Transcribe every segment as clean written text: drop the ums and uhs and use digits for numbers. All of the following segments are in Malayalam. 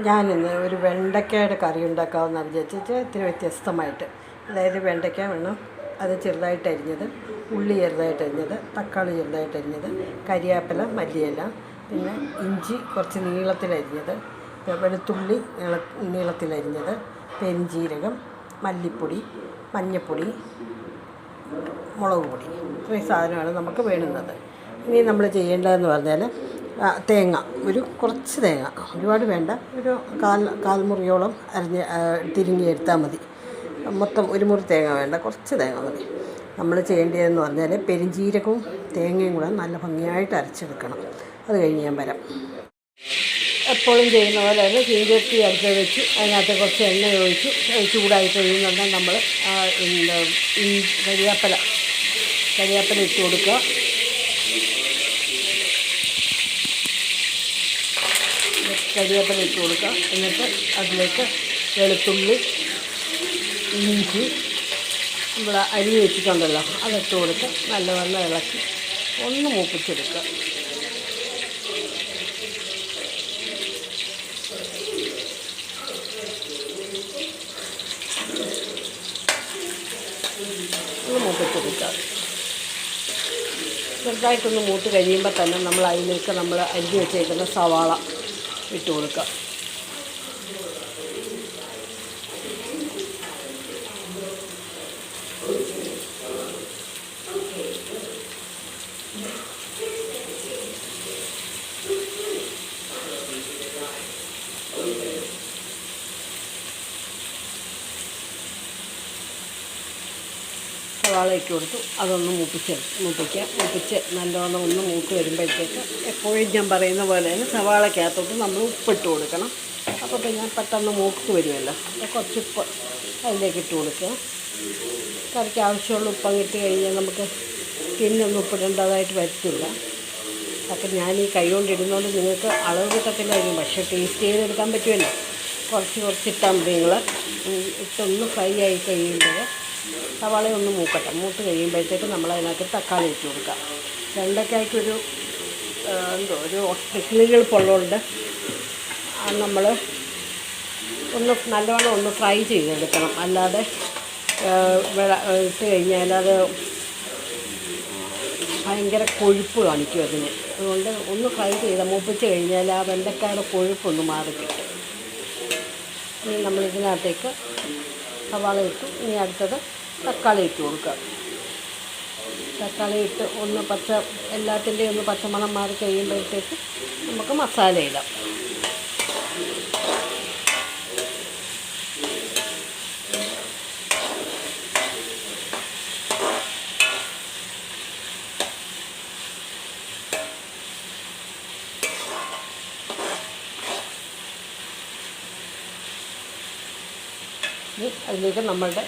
ഞാനിന്ന് ഒരു വെണ്ടയ്ക്കയുടെ കറി ഉണ്ടാക്കാമെന്ന് വിചാരിച്ചിട്ട് ഇത്തിരി വ്യത്യസ്തമായിട്ട്. അതായത് വെണ്ടയ്ക്ക വേണം, അത് ചെറുതായിട്ട് അരിഞ്ഞത്, ഉള്ളി ചെറുതായിട്ട് അരിഞ്ഞത്, തക്കാളി ചെറുതായിട്ട് അരിഞ്ഞത്, കരിയാപ്പില, മല്ലിയില, പിന്നെ ഇഞ്ചി കുറച്ച് നീളത്തിലരിഞ്ഞത്, വെളുത്തുള്ളി നീളത്തിലരിഞ്ഞത്, പെരുംജീരകം, മല്ലിപ്പൊടി, മഞ്ഞൾപ്പൊടി, മുളക് പൊടി, ഇത്രയും സാധനമാണ് നമുക്ക് വേണ്ടുന്നത്. ഇനി നമ്മൾ ചെയ്യേണ്ടതെന്ന് പറഞ്ഞാൽ തേങ്ങ, കുറച്ച് തേങ്ങ, ഒരുപാട് വേണ്ട, ഒരു കാൽമുറിയോളം തിരിഞ്ഞ് എടുത്താൽ മതി. മൊത്തം ഒരു മുറി തേങ്ങ വേണ്ട, കുറച്ച് തേങ്ങ മതി. നമ്മൾ ചെയ്യേണ്ടതെന്ന് പറഞ്ഞാൽ പെരുംജീരകവും തേങ്ങയും കൂടെ നല്ല ഭംഗിയായിട്ട് അരച്ചെടുക്കണം. അത് കഴിഞ്ഞ് ഞാൻ വരാം. എപ്പോഴും ചെയ്യുന്ന പോലെ തന്നെ ചീഞ്ചട്ടി അടുത്ത് വെച്ച് അതിനകത്ത് കുറച്ച് എണ്ണ ഒഴിച്ച് ചൂടായി കഴിയുന്നുണ്ടെങ്കിൽ നമ്മൾ കരിയാപ്പില ഇട്ട് കൊടുക്കുക. എന്നിട്ട് അതിലേക്ക് വെളുത്തുള്ളി, ഇഞ്ചി നമ്മൾ അരിഞ്ഞ് വെച്ചിട്ടുണ്ടല്ലോ അതിട്ട് കൊടുത്ത് നല്ലവണ്ണം ഇളക്കി ഒന്ന് മൂപ്പിച്ചെടുക്കുക. ചെറുതായിട്ടൊന്ന് മൂത്ത് കഴിയുമ്പോൾ തന്നെ നമ്മൾ അതിലേക്ക് അരിഞ്ഞ് വെച്ചേക്കുന്ന സവാള ഇട്ട് കൊടുക്കുക. സവാള ഇട്ട് കൊടുത്തു, അതൊന്ന് മൂപ്പിച്ച് നല്ലോണം ഒന്ന് മൂത്ത് വരുമ്പോഴത്തേക്ക് എപ്പോഴും ഞാൻ പറയുന്ന പോലെ തന്നെ സവാളക്കകത്തോട്ട് നമ്മൾ ഉപ്പിട്ട് കൊടുക്കണം. അപ്പോൾ പിന്നെ പെട്ടെന്ന് മൂത്ത് വരുമല്ലോ. അപ്പോൾ കുറച്ച് ഉപ്പ് അതിലേക്ക് ഇട്ട് കൊടുക്കുക. കറിക്ക് ആവശ്യമുള്ള ഉപ്പങ്ങ് ഇട്ട് കഴിഞ്ഞാൽ നമുക്ക് പിന്നൊന്നും ഉപ്പിടേണ്ടതായിട്ട് വരത്തില്ല. അപ്പം ഞാൻ ഈ കൈ കൊണ്ടിടുന്നതുകൊണ്ട് നിങ്ങൾക്ക് അളവ് കിട്ടത്തില്ലായിരിക്കും, പക്ഷേ ടേസ്റ്റ് ചെയ്തെടുക്കാൻ പറ്റുമല്ലോ. കുറച്ചിട്ടാൽ മതി. നിങ്ങൾ ഇട്ടൊന്ന് ഫ്രൈ ആയി കഴിയുമ്പോൾ സവാള ഒന്ന് മൂത്ത് കഴിയുമ്പോഴത്തേക്ക് നമ്മളതിനകത്ത് തക്കാളി ഇട്ട് കൊടുക്കാം. വെണ്ടയ്ക്കായിട്ടൊരു ഒരു കിളികൾ പൊള്ളോണ്ട് നമ്മൾ നല്ലവണ്ണം ഒന്ന് ഫ്രൈ ചെയ്തെടുക്കണം. അല്ലാതെ ഇട്ട് കഴിഞ്ഞാൽ അത് ഭയങ്കര കൊഴുപ്പ് കാണിക്കും അതിന്. അതുകൊണ്ട് ഒന്ന് ഫ്രൈ മൂപ്പിച്ച് കഴിഞ്ഞാൽ ആ വെണ്ടയ്ക്കയുടെ കൊഴുപ്പൊന്ന് മാറിക്കിട്ടും. ഇനി നമ്മളിതിനകത്തേക്ക് സവാള ഇട്ടു. ഇനി അടുത്തത് തക്കാളി ഇട്ട് കൊടുക്കുക. തക്കാളി ഇട്ട് ഒന്ന് എല്ലാത്തിൻ്റെയും ഒന്ന് പച്ചമണം മാറി കഴിയുമ്പോഴത്തേക്ക് നമുക്ക് മസാല ഇടാം. അതിലേക്ക് നമ്മളുടെ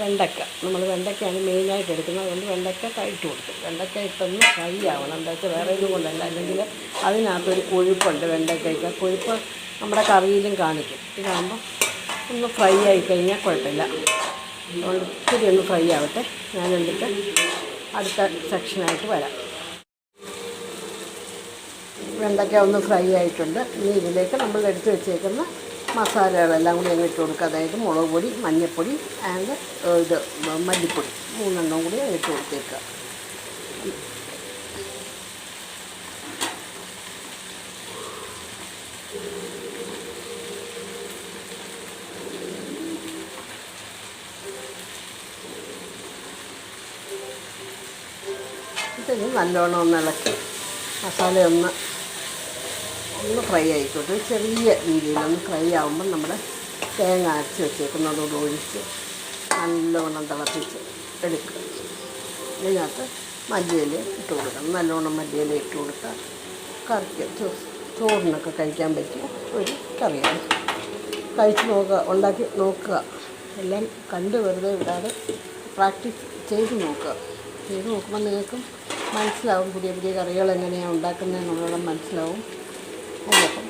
വെണ്ടയ്ക്കയാണ് മെയിനായിട്ട് എടുക്കുന്നത്. അതുകൊണ്ട് വെണ്ടയ്ക്ക ഇട്ട് കൊടുക്കും. വെണ്ടയ്ക്ക ഇട്ടൊന്ന് ഫ്രൈ ആവണം. എന്താ വെച്ചാൽ വേറെ ഒന്നും കൊണ്ടല്ല, അല്ലെങ്കിൽ അതിനകത്തൊരു കൊഴുപ്പുണ്ട്. വെണ്ടയ്ക്ക കൊഴുപ്പ് നമ്മുടെ കറിയിലും കാണിക്കും. ഇതാകുമ്പോൾ ഒന്ന് ഫ്രൈ ആയി കഴിഞ്ഞാൽ കുഴപ്പമില്ല. അതുകൊണ്ട് ഇത്തിരി ഒന്ന് ഫ്രൈ ആവട്ടെ. ഞാൻ എന്നിട്ട് അടുത്ത സെക്ഷനായിട്ട് വരാം. വെണ്ടയ്ക്ക ഒന്ന് ഫ്രൈ ആയിട്ടുണ്ട്. ഇനി ഇതിലേക്ക് നമ്മൾ എടുത്ത് വെച്ചേക്കുന്ന മസാലകളെല്ലാം കൂടി അങ്ങ് ഇട്ട് കൊടുക്കുക. അതായത് മുളക് പൊടി, മഞ്ഞൾപ്പൊടി ആൻഡ് മല്ലിപ്പൊടി 3 എണ്ണം കൂടി ഇട്ട് കൊടുത്തേക്കുക. ഇത് നല്ലോണം ഒന്ന് ഇളക്കി മസാലയൊന്ന് ഫ്രൈ ആയിക്കോട്ടെ. ചെറിയ രീതിയിലൊന്ന് ഫ്രൈ ആകുമ്പം നമ്മുടെ തേങ്ങ അരച്ച് വെച്ചേക്കുന്നതോട് ഒഴിച്ച് നല്ലോണം തിളപ്പിച്ച് എടുക്കുക. ഇതിനകത്ത് മല്ലിയില ഇട്ട് കൊടുക്കണം. നല്ലോണം മല്ലിയില ഇട്ട് കൊടുത്താൽ കറിക്ക് ചോറിനൊക്കെ കഴിക്കാൻ പറ്റിയ ഒരു കറിയാണ്. ഉണ്ടാക്കി നോക്കുക. എല്ലാം കണ്ട് വെറുതെ വിടാതെ പ്രാക്ടീസ് ചെയ്ത് നോക്കുമ്പോൾ നിങ്ങൾക്കും മനസ്സിലാവും. പുതിയ കറികൾ എങ്ങനെയാണ് ഉണ്ടാക്കുന്നതെന്നുള്ളത് മനസ്സിലാവും. അപ്പം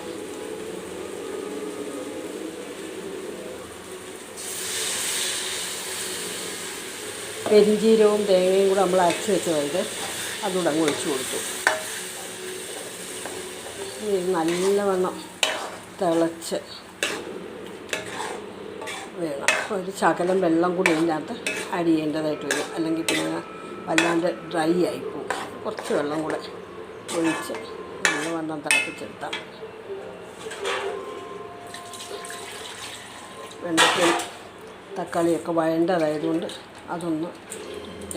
പെരുംജീരകവും തേങ്ങയും കൂടെ നമ്മൾ അരച്ച് വെച്ചതായത് അതുകൂടെ അങ്ങ് ഒഴിച്ച് കൊടുത്തു. നല്ലവണ്ണം തിളച്ച് വേണം. ഒരു ശകലം വെള്ളം കൂടി ഇതിനകത്ത് ആഡ് ചെയ്യേണ്ടതായിട്ട് വരും, അല്ലെങ്കിൽ പിന്നെ വല്ലാണ്ട് ഡ്രൈ ആയിപ്പോവും. കുറച്ച് വെള്ളം കൂടെ ഒഴിച്ച് നല്ലവണ്ണം തിളപ്പിച്ചെടുത്താൽ വെണ്ടയ്ക്കയും തക്കാളിയൊക്കെ വഴണ്ടതായതുകൊണ്ട് അതൊന്ന്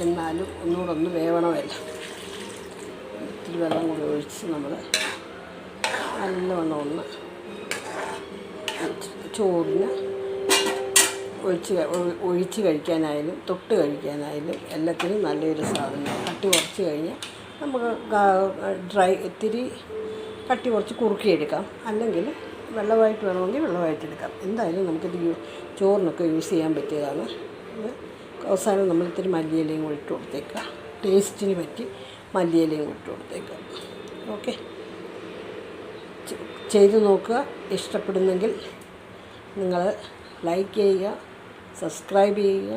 എന്നാലും ഒന്നുകൂടെ ഒന്ന് വേവണമല്ല. ഇത്തിരി വെള്ളം കൂടി ഒഴിച്ച് നമ്മൾ നല്ലവണ്ണം ഒന്ന് ചോറിന് ഒഴിച്ച് കഴിക്കാനായാലും തൊട്ട് കഴിക്കാനായാലും എല്ലാത്തിനും നല്ലൊരു സാധനം. കട്ടി കുറച്ച് കഴിഞ്ഞാൽ നമുക്ക് ഇത്തിരി കട്ടി കുറച്ച് കുറുക്കിയെടുക്കാം, അല്ലെങ്കിൽ വെള്ളമായിട്ട് വേണമെങ്കിൽ വെള്ളമായിട്ടെടുക്കാം. എന്തായാലും നമുക്കിത് ചോറിനൊക്കെ യൂസ് ചെയ്യാൻ പറ്റിയതാണ്. ഇത് അവസാനം നമ്മൾ ഇത്തിരി മല്ലിയിലയും കൂടി ഇട്ട് കൊടുത്തേക്കുക. ടേസ്റ്റിന് പറ്റി മല്ലിയിലയും കൂടി ഇട്ട് കൊടുത്തേക്കുക. ഓക്കെ, ചെയ്ത് നോക്കുക. ഇഷ്ടപ്പെടുന്നെങ്കിൽ നിങ്ങൾ ലൈക്ക് ചെയ്യുക, സബ്സ്ക്രൈബ് ചെയ്യുക,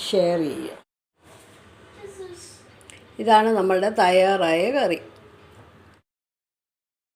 ഷെയർ ചെയ്യുക. ഇതാണ് നമ്മളുടെ തയ്യാറായ കറി.